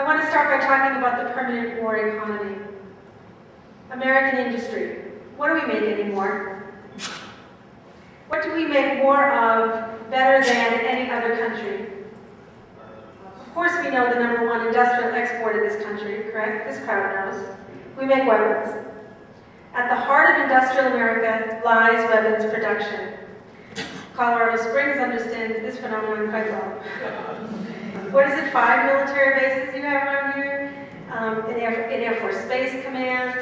I want to start by talking about the permanent war economy. American industry. What do we make anymore? What do we make more of better than any other country? Of course we know the #1 industrial export in this country, correct? This crowd knows. We make weapons. At the heart of industrial America lies weapons production. Colorado Springs understands this phenomenon quite well. What is it, 5 military bases you have around here? In Air Force Space Command,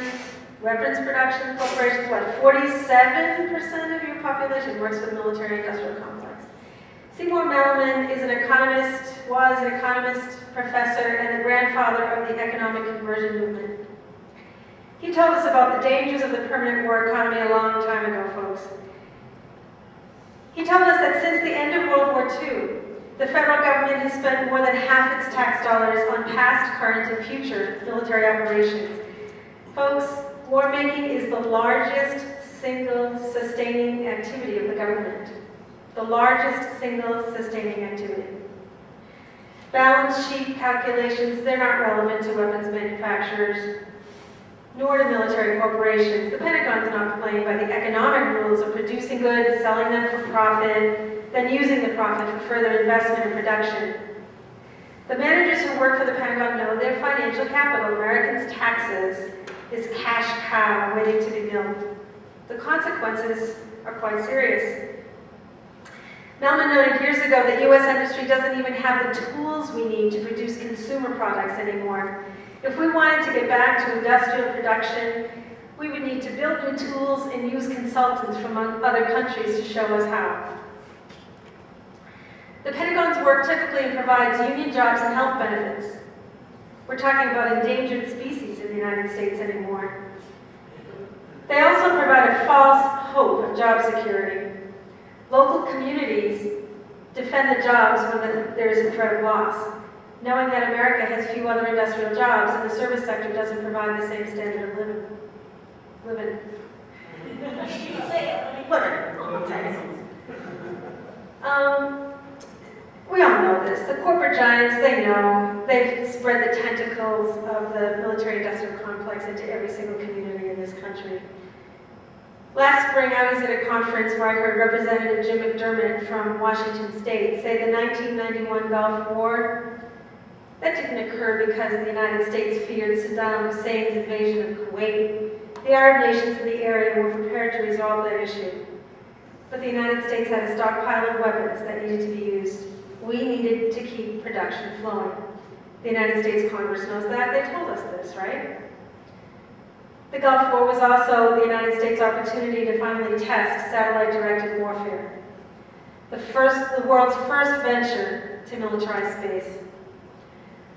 weapons production corporations, what, 47% of your population works for the military-industrial complex. Seymour Melman is an economist, was an economist, professor, and the grandfather of the economic conversion movement. He told us about the dangers of the permanent war economy a long time ago, folks. He told us that since the end of World War II, the federal government has spent more than half its tax dollars on past, current, and future military operations. Folks, war making is the largest single sustaining activity of the government. The largest single sustaining activity. Balance sheet calculations, they're not relevant to weapons manufacturers, nor to military corporations. The Pentagon's not playing by the economic rules of producing goods, selling them for profit, then using the profit for further investment and production. The managers who work for the Pentagon know their financial capital, Americans' taxes, is cash cow waiting to be milked. The consequences are quite serious. Melman noted years ago that U.S. industry doesn't even have the tools we need to produce consumer products anymore. If we wanted to get back to industrial production, we would need to build new tools and use consultants from other countries to show us how. The Pentagon's work typically provides union jobs and health benefits. We're talking about endangered species in the United States anymore. They also provide a false hope of job security. Local communities defend the jobs when there is a threat of loss, knowing that America has few other industrial jobs and the service sector doesn't provide the same standard of living. We all know this. The corporate giants, they know. They've spread the tentacles of the military-industrial complex into every single community in this country. Last spring, I was at a conference where I heard Representative Jim McDermott from Washington State say the 1991 Gulf War, that didn't occur because the United States feared Saddam Hussein's invasion of Kuwait. The Arab nations in the area were prepared to resolve that issue. But the United States had a stockpile of weapons that needed to be used. We needed to keep production flowing. The United States Congress knows that. They told us this, right? The Gulf War was also the United States' opportunity to finally test satellite-directed warfare. The world's first venture to militarize space.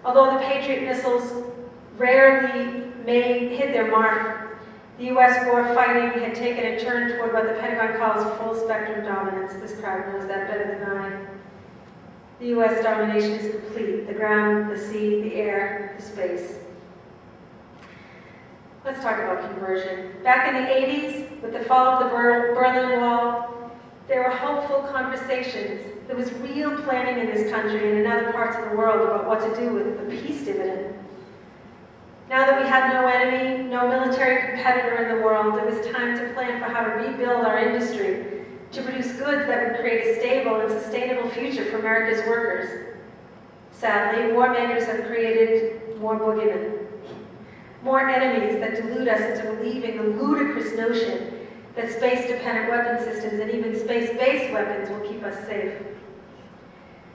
Although the Patriot missiles rarely hit their mark, the U.S. war fighting had taken a turn toward what the Pentagon calls full-spectrum dominance. This crowd knows that better than I. The U.S. domination is complete. The ground, the sea, the air, the space. Let's talk about conversion. Back in the 80s, with the fall of the Berlin Wall, there were hopeful conversations. There was real planning in this country and in other parts of the world about what to do with the peace dividend. Now that we had no enemy, no military competitor in the world, it was time to plan for how to rebuild our industry, to produce goods that would create a stable and sustainable future for America's workers. Sadly, war makers have created more boogeymen, more enemies that delude us into believing the ludicrous notion that space-dependent weapon systems and even space-based weapons will keep us safe.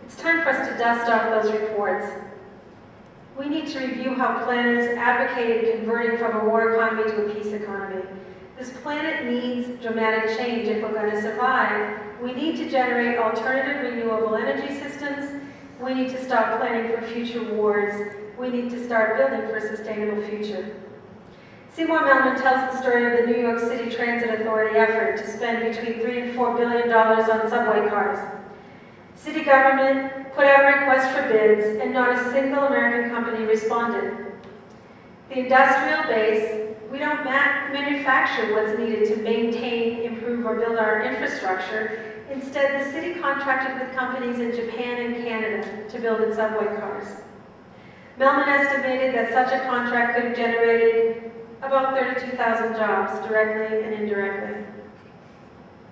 It's time for us to dust off those reports. We need to review how planners advocated converting from a war economy to a peace economy. This planet needs dramatic change if we're going to survive. We need to generate alternative renewable energy systems. We need to stop planning for future wars. We need to start building for a sustainable future. Seymour Melman tells the story of the New York City Transit Authority effort to spend between $3 and $4 billion on subway cars. City government put out a request for bids, and not a single American company responded. The industrial base, we don't manufacture what's needed to maintain, improve, or build our infrastructure. Instead, the city contracted with companies in Japan and Canada to build its subway cars. Melman estimated that such a contract could have generated about 32,000 jobs, directly and indirectly.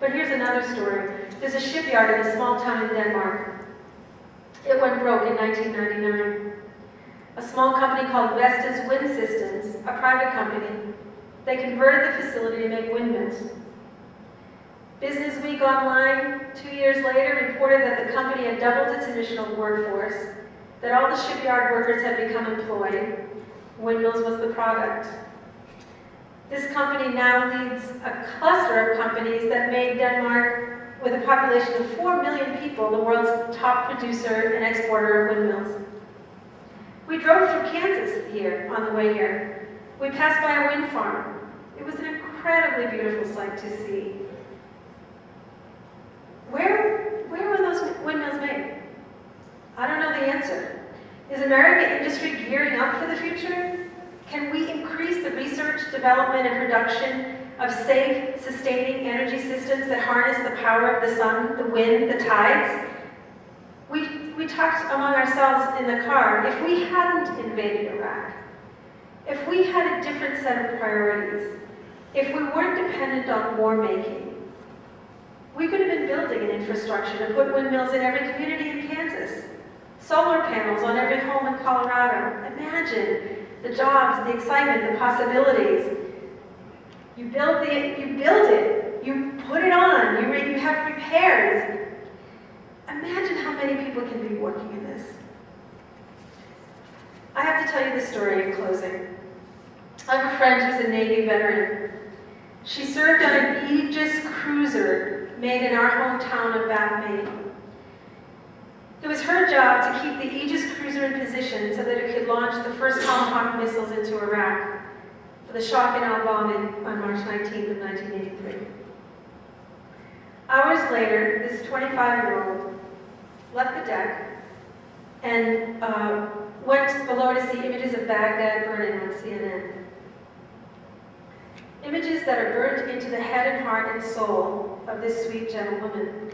But here's another story. There's a shipyard in a small town in Denmark. It went broke in 1999. A small company called Vestas Wind Systems, a private company, they converted the facility to make windmills. Business Week Online, 2 years later, reported that the company had doubled its initial workforce, that all the shipyard workers had become employed. Windmills was the product. This company now leads a cluster of companies that made Denmark, with a population of 4 million people, the world's top producer and exporter of windmills. We drove through Kansas here, on the way here. We passed by a wind farm. It was an incredibly beautiful sight to see. Where were those windmills made? I don't know the answer. Is American industry gearing up for the future? Can we increase the research, development, and production of safe, sustaining energy systems that harness the power of the sun, the wind, the tides? We talked among ourselves in the car, if we hadn't invaded Iraq, if we had a different set of priorities, if we weren't dependent on war making, we could have been building an infrastructure to put windmills in every community in Kansas, solar panels on every home in Colorado. Imagine the jobs, the excitement, the possibilities. You build it, you put it on, you have repairs. Imagine how many people can be working in this. I have to tell you this story in closing. I have a friend who's a Navy veteran. She served on an Aegis cruiser made in our hometown of Bath, Maine. It was her job to keep the Aegis cruiser in position so that it could launch the first Tomahawk missiles into Iraq for the shock and awe bombing on March 19th of 1983. Hours later, this 25-year-old left the deck and went below to see images of Baghdad burning on CNN. Images that are burnt into the head and heart and soul of this sweet, gentle woman.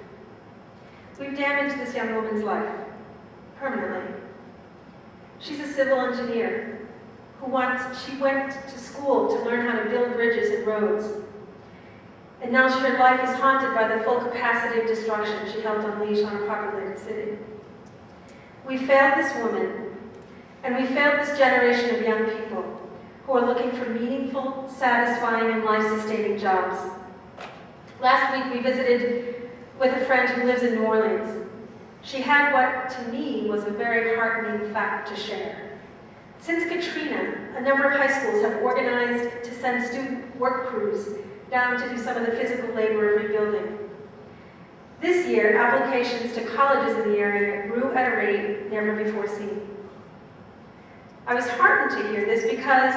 We've damaged this young woman's life, permanently. She's a civil engineer she went to school to learn how to build bridges and roads. And now her life is haunted by the full capacity of destruction she helped unleash on a populated city. We failed this woman, and we failed this generation of young people who are looking for meaningful, satisfying, and life-sustaining jobs. Last week, we visited with a friend who lives in New Orleans. She had what, to me, was a very heartening fact to share. Since Katrina, a number of high schools have organized to send student work crews down to do some of the physical labor of rebuilding. This year, applications to colleges in the area grew at a rate never before seen. I was heartened to hear this because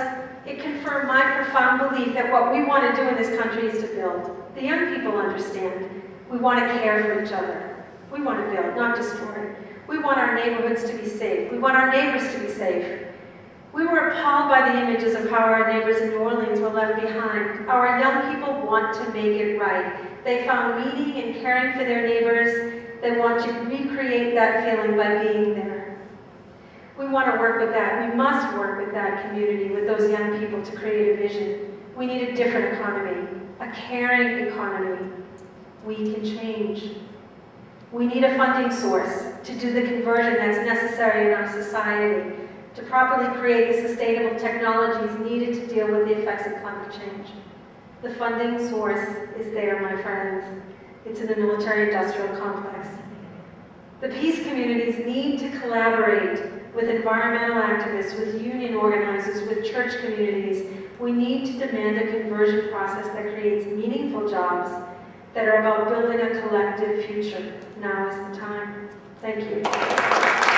it confirmed my profound belief that what we want to do in this country is to build. The young people understand. We want to care for each other. We want to build, not destroy. We want our neighborhoods to be safe. We want our neighbors to be safe. We were appalled by the images of how our neighbors in New Orleans were left behind. Our young people want to make it right. They found meaning in caring for their neighbors. They want to recreate that feeling by being there. We want to work with that. We must work with that community, with those young people, to create a vision. We need a different economy, a caring economy. We can change. We need a funding source to do the conversion that's necessary in our society, to properly create the sustainable technologies needed to deal with the effects of climate change. The funding source is there, my friends. It's in the military-industrial complex. The peace communities need to collaborate with environmental activists, with union organizers, with church communities. We need to demand a conversion process that creates meaningful jobs that are about building a collective future. Now is the time. Thank you.